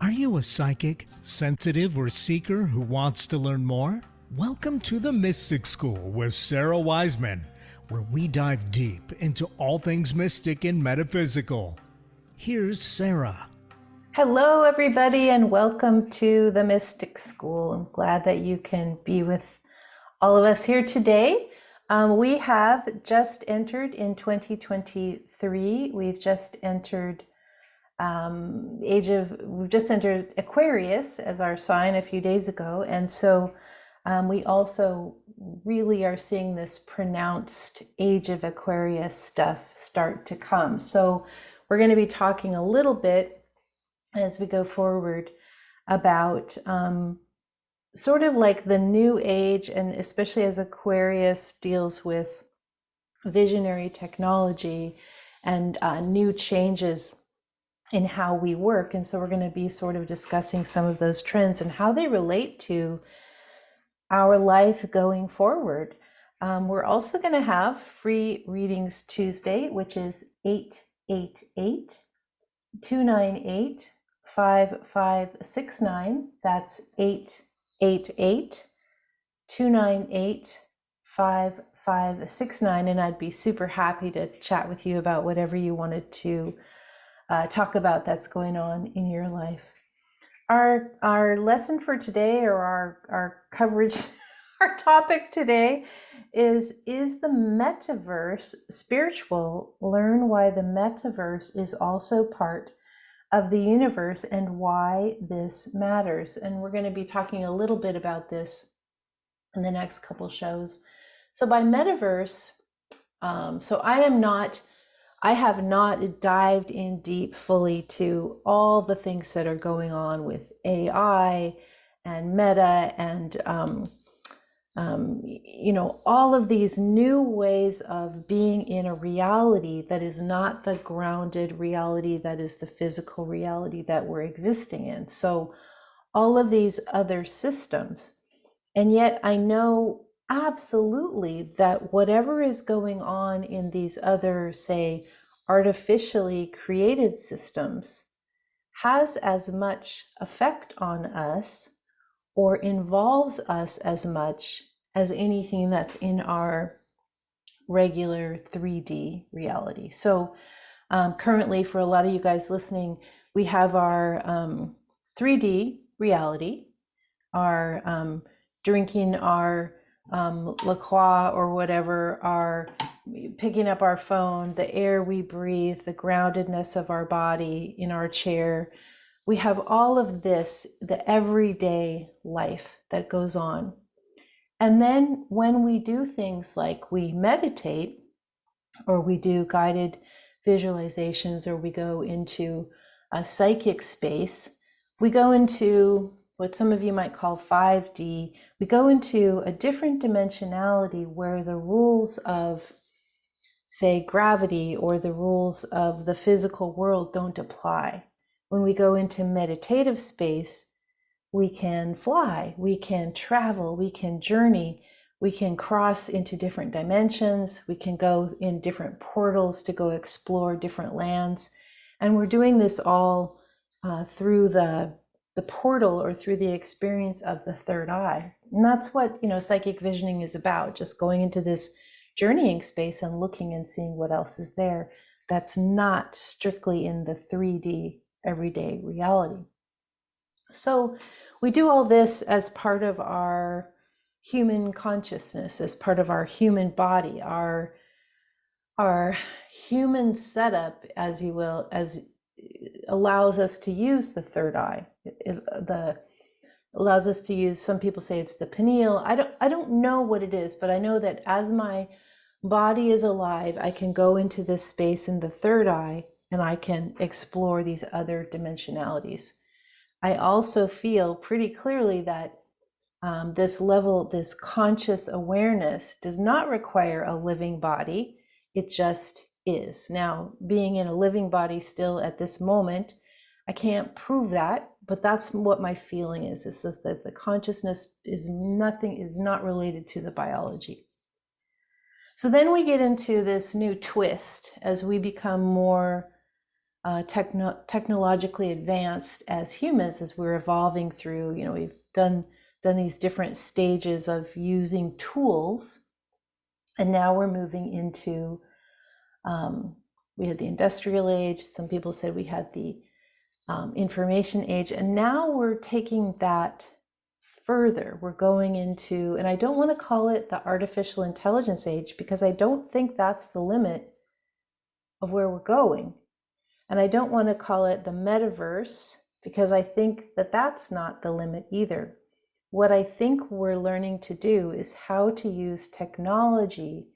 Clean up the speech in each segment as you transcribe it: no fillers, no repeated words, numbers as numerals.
Are you a psychic, sensitive, or seeker who wants to learn more? Welcome to the Mystic School with SARA WISEMAN, where we dive deep into all things mystic and metaphysical. Here's Sarah. Hello, everybody, and welcome to the Mystic School. I'm glad that you can be with all of us here today. We have just entered in 2023. We've just entered Aquarius as our sign a few days ago, and so we also really are seeing this pronounced Age of Aquarius stuff start to come. So we're going to be talking a little bit as we go forward about sort of like the new age, and especially as Aquarius deals with visionary technology and new changes in how we work. And so we're going to be sort of discussing some of those trends and how they relate to our life going forward. We're also going to have free readings Tuesday, which is 888-298-5569. That's 888-298-5569. And I'd be super happy to chat with you about whatever you wanted to talk about that's going on in your life. Our lesson for today, or our coverage, our topic today is the metaverse spiritual? Learn why the metaverse is also part of the universe and why this matters. And we're going to be talking a little bit about this in the next couple shows. So by metaverse, I have not dived in deep fully to all the things that are going on with AI and Meta and all of these new ways of being in a reality that is not the grounded reality that is the physical reality that we're existing in. So all of these other systems. And yet I know absolutely that whatever is going on in these other, say, artificially created systems has as much effect on us or involves us as much as anything that's in our regular 3D reality. So currently, for a lot of you guys listening, we have our 3D reality, our drinking our La Croix or whatever, our picking up our phone, the air we breathe, the groundedness of our body in our chair. We have all of this, the everyday life that goes on. And then when we do things like we meditate, or we do guided visualizations, or we go into a psychic space, we go into what some of you might call 5D. We go into a different dimensionality where the rules of, say, gravity or the rules of the physical world don't apply. When we go into meditative space, we can fly, we can travel, we can journey, we can cross into different dimensions, we can go in different portals to go explore different lands. And we're doing this all through the portal, or through the experience of the third eye. And that's what, psychic visioning is about, just going into this journeying space and looking and seeing what else is there that's not strictly in the 3D everyday reality. So we do all this as part of our human consciousness, as part of our human body, our human setup, as you will, as allows us to use the third eye. Allows us to use, some people say it's the pineal. I don't know what it is, but I know that as my body is alive, I can go into this space in the third eye and I can explore these other dimensionalities. I also feel pretty clearly that this conscious awareness does not require a living body. It just is. Now, being in a living body still at this moment, I can't prove that, but that's what my feeling is that the consciousness is not related to the biology. So then we get into this new twist as we become more technologically advanced as humans, as we're evolving through, we've done these different stages of using tools, and now we're moving into, we had the industrial age, some people said we had the information age, and now we're taking that further. We're going into, and I don't want to call it the artificial intelligence age, because I don't think that's the limit of where we're going. And I don't want to call it the metaverse, because I think that that's not the limit either. What I think we're learning to do is how to use technology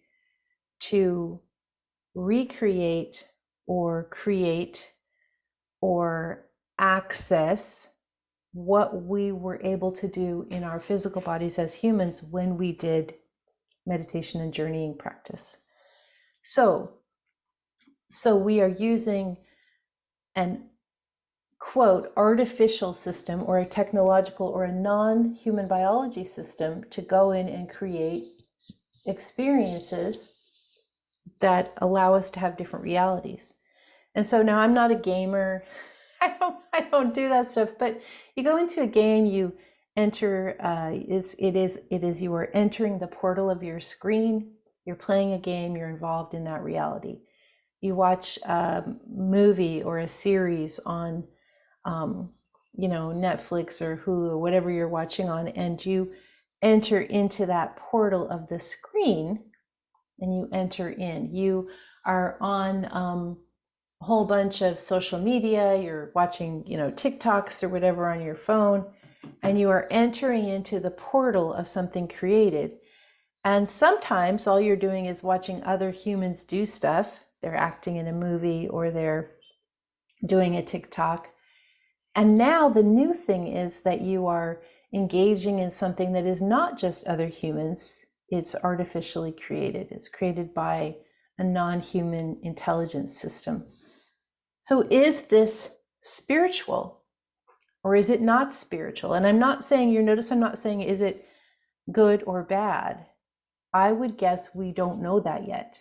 to recreate or create or access what we were able to do in our physical bodies as humans when we did meditation and journeying practice. So we are using an quote artificial system, or a technological or a non-human biology system, to go in and create experiences that allow us to have different realities. And so now I'm not a gamer. I don't do that stuff, but you go into a game, you enter, you are entering the portal of your screen, you're playing a game, you're involved in that reality. You watch a movie or a series on Netflix or Hulu or whatever you're watching on, and you enter into that portal of the screen, and you enter in. You are on a whole bunch of social media, you're watching, TikToks or whatever on your phone, and you are entering into the portal of something created. And sometimes all you're doing is watching other humans do stuff. They're acting in a movie or they're doing a TikTok. And now the new thing is that you are engaging in something that is not just other humans, it's artificially created. It's created by a non-human intelligence system. So is this spiritual or is it not spiritual? And I'm not saying, I'm not saying is it good or bad. I would guess we don't know that yet.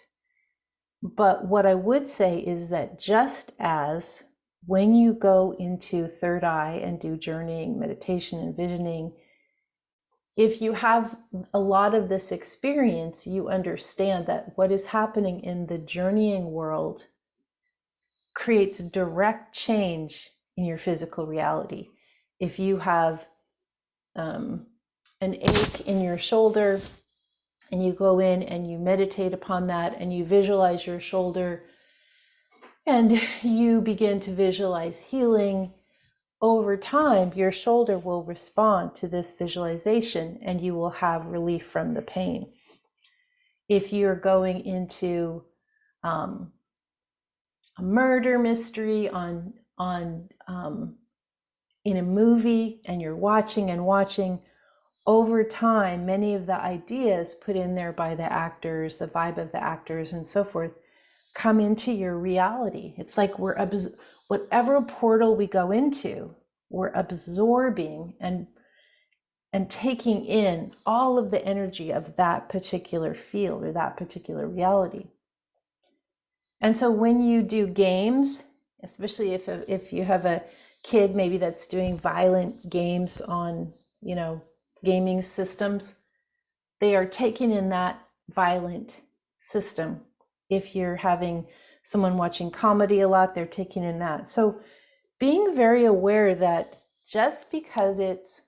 But what I would say is that just as when you go into third eye and do journeying, meditation, and visioning, if you have a lot of this experience, you understand that what is happening in the journeying world creates direct change in your physical reality. If you have an ache in your shoulder and you go in and you meditate upon that and you visualize your shoulder and you begin to visualize healing, over time, your shoulder will respond to this visualization and you will have relief from the pain. If you're going into a murder mystery in a movie and you're watching, over time, many of the ideas put in there by the actors, the vibe of the actors and so forth, come into your reality. It's like whatever portal we go into, we're absorbing and taking in all of the energy of that particular field or that particular reality. And so when you do games, especially if you have a kid maybe that's doing violent games on, gaming systems, they are taking in that violent system. If you're having someone watching comedy a lot, they're taking in that. So being very aware that just because it's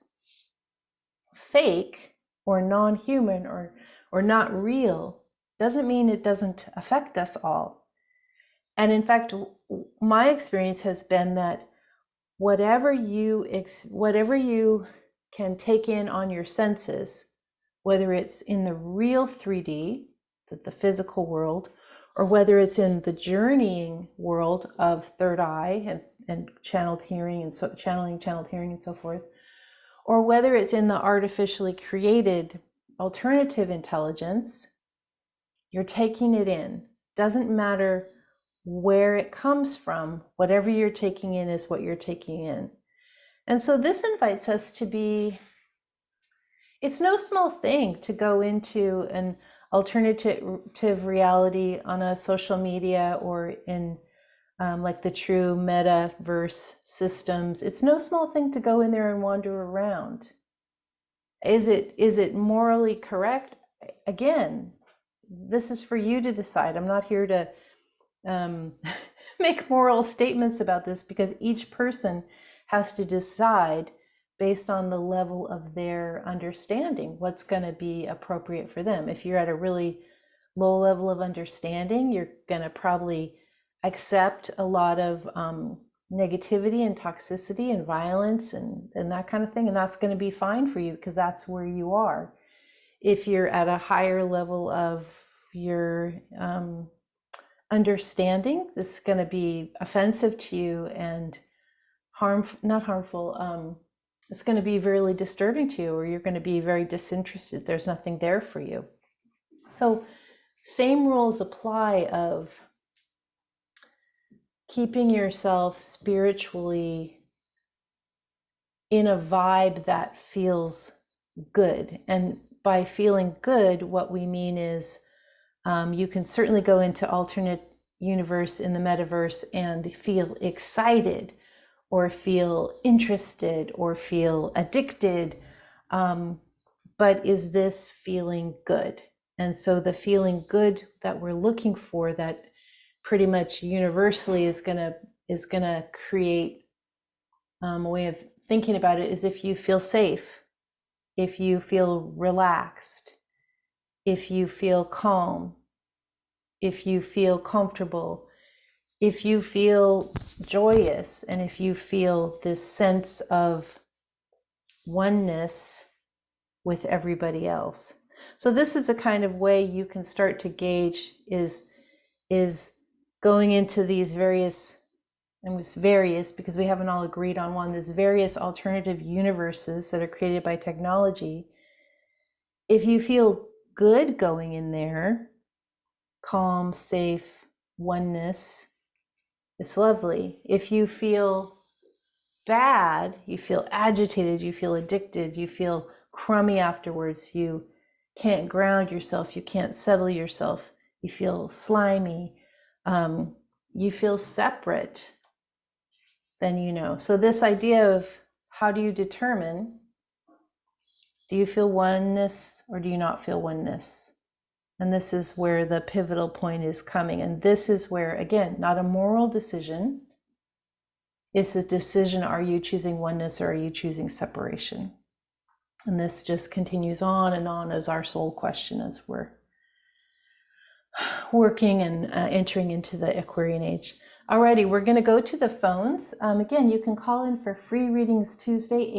fake or non-human or not real doesn't mean it doesn't affect us all. And in fact, my experience has been that whatever you can take in on your senses, whether it's in the real 3D, the physical world, or whether it's in the journeying world of third eye and channeled hearing and so channeled hearing and so forth, or whether it's in the artificially created alternative intelligence, you're taking it in. Doesn't matter where it comes from, whatever you're taking in is what you're taking in. And so this invites us to be, it's no small thing to go into an alternative reality on a social media or in like the true metaverse systems. It's no small thing to go in there and wander around. Is it morally correct? Again, this is for you to decide. I'm not here to make moral statements about this, because each person has to decide based on the level of their understanding what's going to be appropriate for them. If you're at a really low level of understanding, you're going to probably accept a lot of negativity and toxicity and violence and that kind of thing, and that's going to be fine for you because that's where you are. If you're at a higher level of your understanding, this is going to be offensive to you and not harmful. It's going to be really disturbing to you, or you're going to be very disinterested. There's nothing there for you. So same rules apply of keeping yourself spiritually in a vibe that feels good. And by feeling good, what we mean is you can certainly go into alternate universe in the metaverse and feel excited or feel interested or feel addicted. But is this feeling good? And so the feeling good that we're looking for, that pretty much universally is gonna create a way of thinking about it, is if you feel safe, if you feel relaxed, if you feel calm, if you feel comfortable, if you feel joyous, and if you feel this sense of oneness with everybody else. So this is a kind of way you can start to gauge is going into these various, and it's various because we haven't all agreed on one, there's various alternative universes that are created by technology. If you feel good going in there, calm, safe, oneness, it's lovely. If you feel bad, you feel agitated, you feel addicted, you feel crummy afterwards, you can't ground yourself, you can't settle yourself, you feel slimy, you feel separate, then you know. So this idea of how do you determine, do you feel oneness or do you not feel oneness? And this is where the pivotal point is coming. And this is where, again, not a moral decision. It's a decision, are you choosing oneness or are you choosing separation? And this just continues on as our soul question as we're working and entering into the Aquarian age. Alrighty, we're going to go to the phones. Again, you can call in for free readings Tuesday,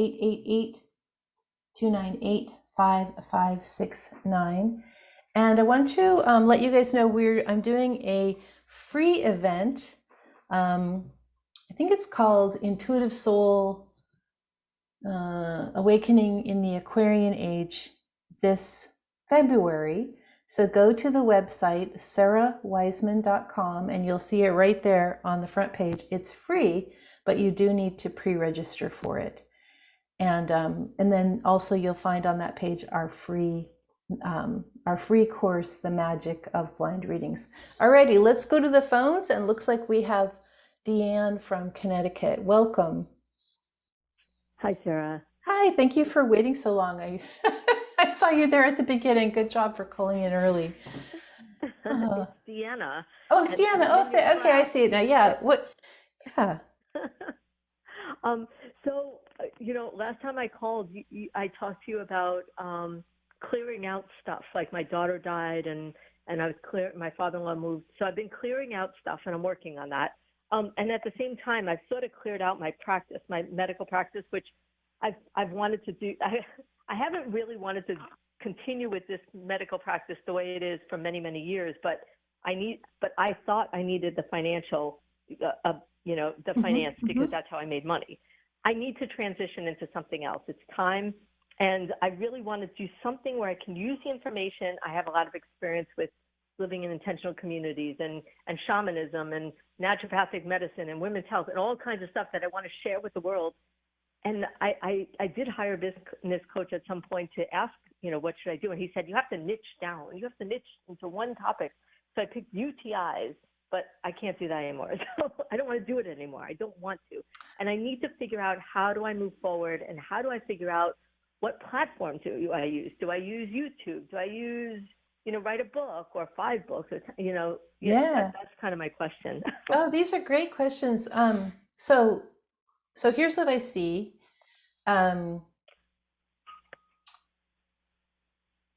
888-298-5569. And I want to let you guys know I'm doing a free event. I think it's called Intuitive Soul Awakening in the Aquarian Age this February. So go to the website, SARAWISEMAN.com, and you'll see it right there on the front page. It's free, but you do need to pre-register for it. And then also you'll find on that page our free course, The Magic of Blind Readings. Alrighty, let's go to the phones, and looks like we have Deanne from Connecticut. Welcome. Hi, Sarah. Hi, thank you for waiting so long. I saw you there at the beginning. Good job for calling in early. It's Deanna. Oh, it's Deanna. Oh, okay, I see it now. Yeah. What? Yeah. So, last time I called, I talked to you about clearing out stuff. Like my daughter died, and I was my father-in-law moved, so I've been clearing out stuff, and I'm working on that. And at the same time, I've sort of cleared out my practice, my medical practice, which I've wanted to do. I haven't really wanted to continue with this medical practice the way it is for many, many years, but I thought I needed the financial, finance, because that's how I made money. I need to transition into something else. It's time. And I really want to do something where I can use the information. I have a lot of experience with living in intentional communities and shamanism and naturopathic medicine and women's health and all kinds of stuff that I want to share with the world. And I did hire a business coach at some point to ask, what should I do? And he said, you have to niche down. You have to niche into one topic. So I picked UTIs but I can't do that anymore. So I don't want to do it anymore. I don't want to. And I need to figure out, how do I move forward, and how do I figure out what platform do I use? Do I use YouTube? Do I use, write a book or 5 books? Or, Yeah. that's kind of my question. Oh, these are great questions. So here's what I see.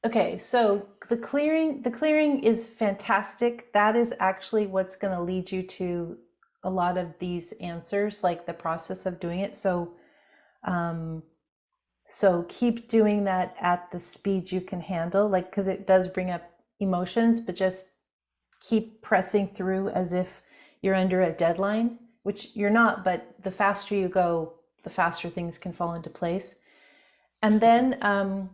Okay, so the clearing is fantastic. That is actually what's going to lead you to a lot of these answers, like the process of doing it. So keep doing that at the speed you can handle, like, because it does bring up emotions, but just keep pressing through as if you're under a deadline, which you're not, but the faster you go, the faster things can fall into place. And then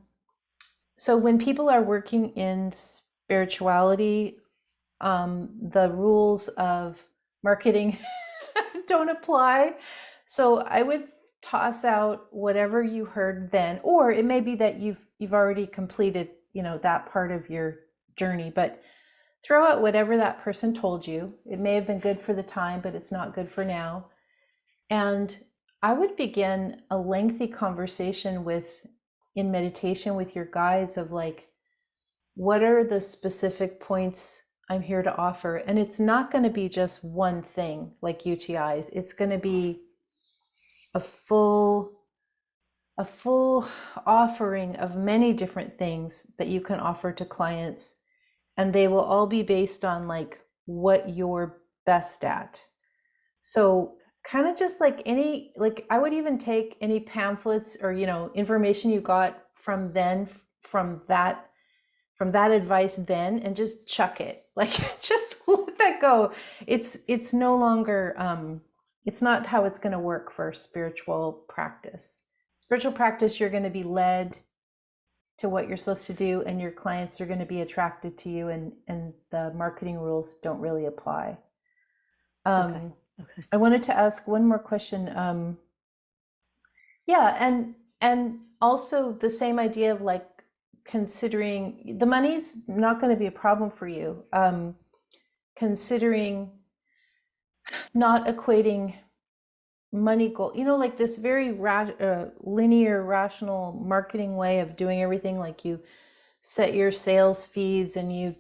so when people are working in spirituality, the rules of marketing don't apply. So I would toss out whatever you heard then, or it may be that you've already completed, that part of your journey, but throw out whatever that person told you. It may have been good for the time, but it's not good for now. And I would begin a lengthy conversation in meditation with your guides of like, what are the specific points I'm here to offer? And it's not going to be just one thing like UTIs. It's going to be a full offering of many different things that you can offer to clients, and they will all be based on like what you're best at. So kind of just like I would even take any pamphlets or information you got from that advice then, and just chuck it, like just let that go. It's no longer it's not how it's going to work for spiritual practice. Spiritual practice, you're going to be led to what you're supposed to do, and your clients are going to be attracted to you, and the marketing rules don't really apply. Okay. I wanted to ask one more question. Yeah, and also the same idea of like considering the money's not going to be a problem for you. Considering not equating money goal, like this very linear, rational marketing way of doing everything. Like you set your sales feeds, and you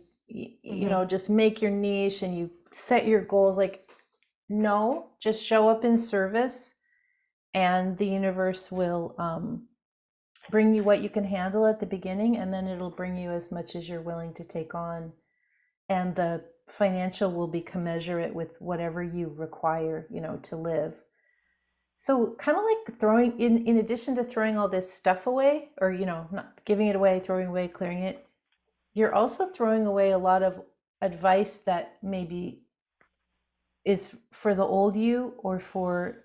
just make your niche, and you set your goals. Like, no, just show up in service, and the universe will bring you what you can handle at the beginning, and then it'll bring you as much as you're willing to take on, and the financial will be commensurate with whatever you require, to live. So kind of like throwing in addition to throwing all this stuff away, or not giving it away, throwing away, clearing it, you're also throwing away a lot of advice that maybe is for the old you or for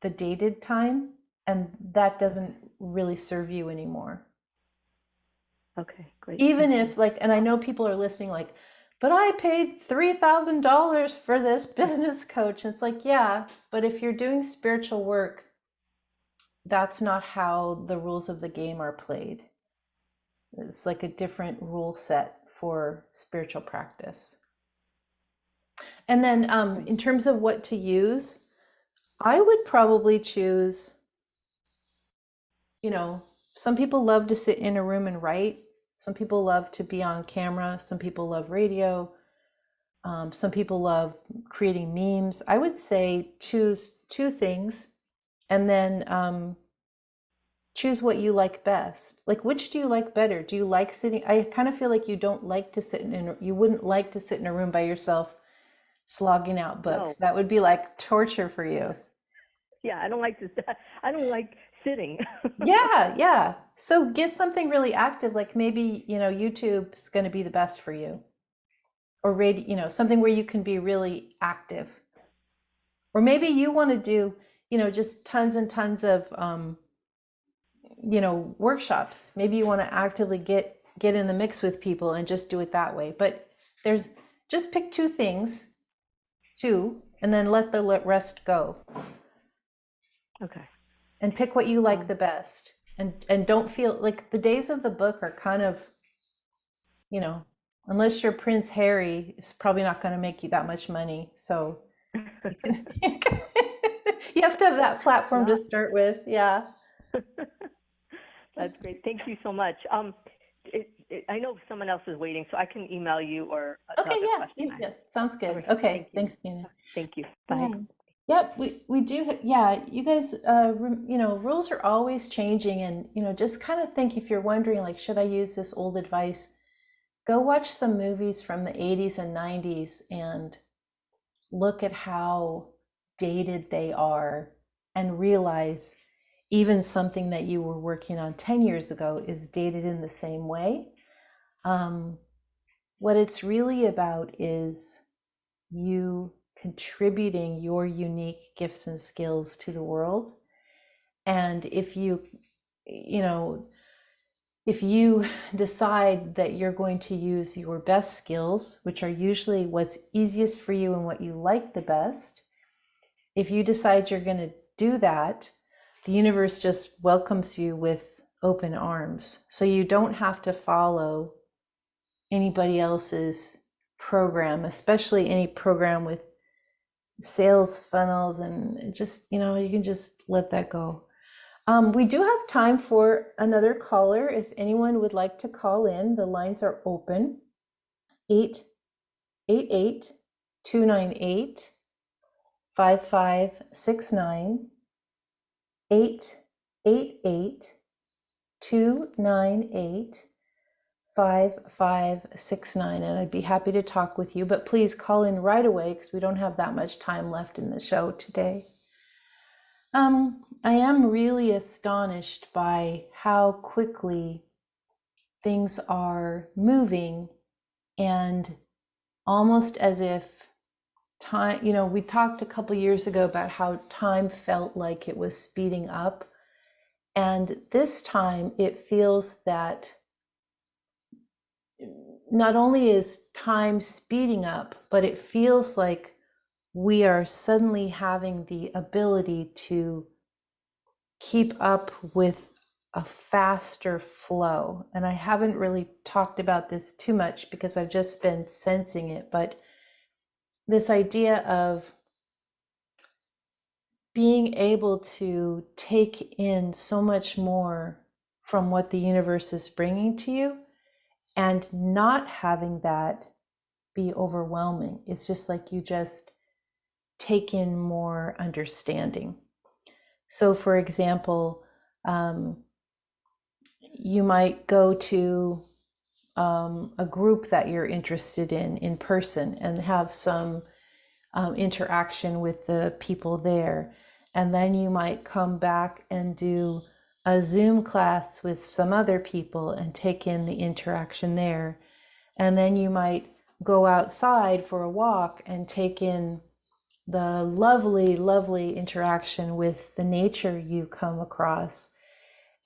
the dated time, and that doesn't really serve you anymore. Okay, great. Even if and I know people are listening like, but I paid $3,000 for this business coach. It's like, yeah, but if you're doing spiritual work, that's not how the rules of the game are played. It's like a different rule set for spiritual practice. And then in terms of what to use, I would probably choose, some people love to sit in a room and write. Some people love to be on camera. Some people love radio. Some people love creating memes. I would say choose 2 things, and then choose what you like best. Like, which do you like better? Do you like sitting? I kind of feel like you don't like to sit you wouldn't like to sit in a room by yourself slogging out books. No. That would be like torture for you. Yeah, I don't like sitting. Yeah. So get something really active, like maybe, YouTube's going to be the best for you. Or radio, something where you can be really active. Or maybe you want to do, just tons and tons of, workshops. Maybe you want to actively get in the mix with people and just do it that way. But just pick 2 things, and then let the rest go. Okay. And pick what you like the best. And don't feel like the days of the book are kind of, unless you're Prince Harry, it's probably not going to make you that much money. So you have to have that platform to start with. Yeah. That's great. Thank you so much. I know someone else is waiting, so I can email you or Okay, another yeah, question. sounds good. Okay, Okay, thank you. thanks, Nina. Thank you. Bye. Yep, we do. Yeah, you guys, you know, rules are always changing, and you know, just kind of think, if you're wondering, like, should I use this old advice? Go watch some movies from the 80s and 90s and look at how dated they are, and realize even something that you were working on 10 years ago is dated in the same way. What it's really about is you contributing your unique gifts and skills to the world. And if you know, if you decide that you're going to use your best skills, which are usually what's easiest for you and what you like the best, if you decide you're going to do that, the universe just welcomes you with open arms. So you don't have to follow anybody else's program, especially any program with sales funnels, and just, you know, you can just let that go. We do have time for another caller. If anyone would like to call in, the lines are open. 888-298-5569, 888-298-5569, and I'd be happy to talk with you, but please call in right away because we don't have that much time left in the show today. I am really astonished by how quickly things are moving, and almost as if time, you know, we talked a couple years ago about how time felt like it was speeding up, and this time it feels that not only is time speeding up, but it feels like we are suddenly having the ability to keep up with a faster flow. And I haven't really talked about this too much because I've just been sensing it, but this idea of being able to take in so much more from what the universe is bringing to you, and not having that be overwhelming. It's just like you just take in more understanding. So for example, you might go to a group that you're interested in person, and have some interaction with the people there. And then you might come back and do a Zoom class with some other people and take in the interaction there. And then you might go outside for a walk and take in the lovely, lovely interaction with the nature you come across.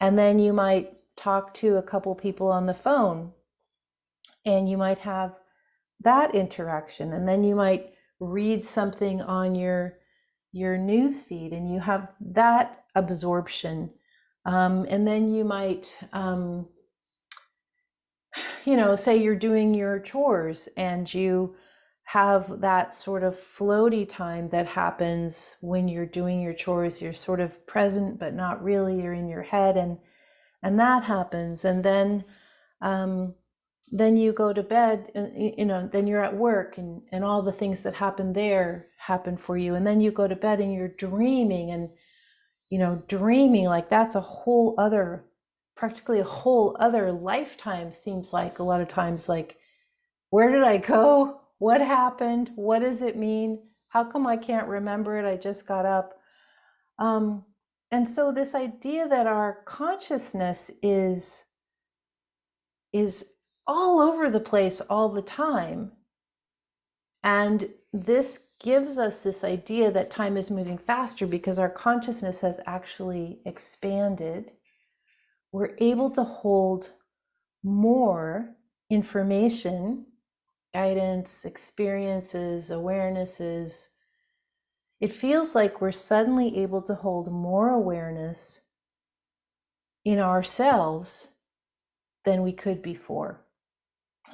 And then you might talk to a couple people on the phone, and you might have that interaction. And then you might read something on your news feed, and you have that absorption. And then you might, you know, say you're doing your chores, and you have that sort of floaty time that happens when you're doing your chores. You're sort of present, but not really. You're in your head, and that happens. And then you go to bed, and you know, then you're at work, and all the things that happen there happen for you. And then you go to bed and you're dreaming, and you know, dreaming like that's a whole other, practically a whole other lifetime, seems like a lot of times. Like, where did I go? What happened? What does it mean? How come I can't remember it? I just got up. And so this idea that our consciousness is all over the place all the time, and this gives us this idea that time is moving faster because our consciousness has actually expanded. We're able to hold more information, guidance, experiences, awarenesses. It feels like we're suddenly able to hold more awareness in ourselves than we could before.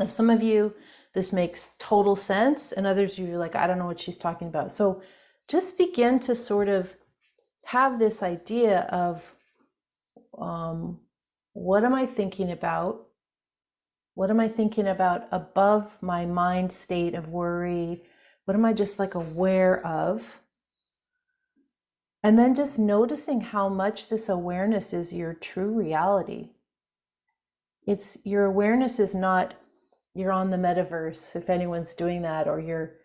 Now, some of you, this makes total sense, and others of you are like, I don't know what she's talking about. So just begin to sort of have this idea of what am I thinking about? What am I thinking about above my mind state of worry? What am I just like aware of? And then just noticing how much this awareness is your true reality. It's your awareness is not you're on the metaverse, if anyone's doing that, or you're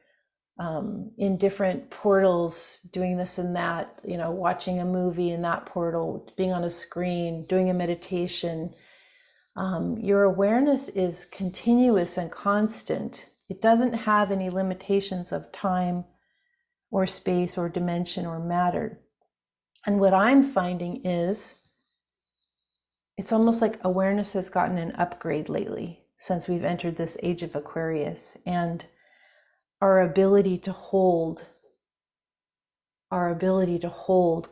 in different portals doing this and that, watching a movie in that portal, being on a screen, doing a meditation. Your awareness is continuous and constant. It doesn't have any limitations of time or space or dimension or matter. And what I'm finding is it's almost like awareness has gotten an upgrade lately since we've entered this age of Aquarius, and our ability to hold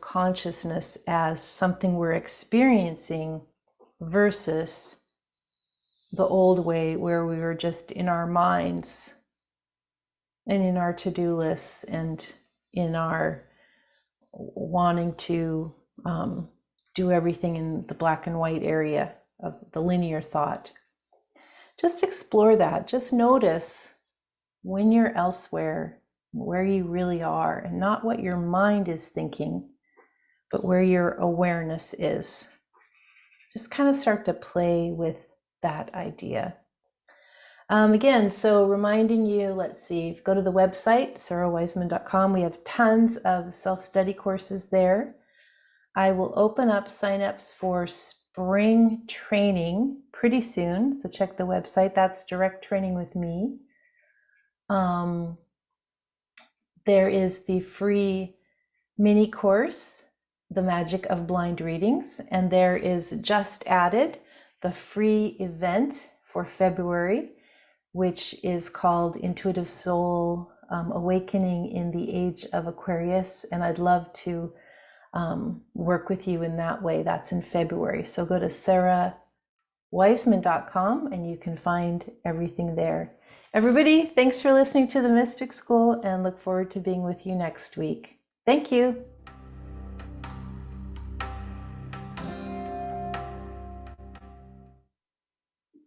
consciousness as something we're experiencing versus the old way where we were just in our minds and in our to-do lists and in our wanting to do everything in the black and white area of the linear thought. Just explore that. Just notice when you're elsewhere, where you really are, and not what your mind is thinking, but where your awareness is. Just kind of start to play with that idea. Again, so reminding you, let's see, go to the website, SARAWISEMAN.com. We have tons of self-study courses there. I will open up signups for spring training pretty soon, so check the website. That's direct training with me. There is the free mini course, The Magic of Blind Readings, and there is just added the free event for February, which is called Intuitive Soul Awakening in the Age of Aquarius, and I'd love to work with you in that way. That's in February. So go to SARAWISEMAN.com and you can find everything there. Everybody, thanks for listening to the Mystic School, and look forward to being with you next week. Thank you.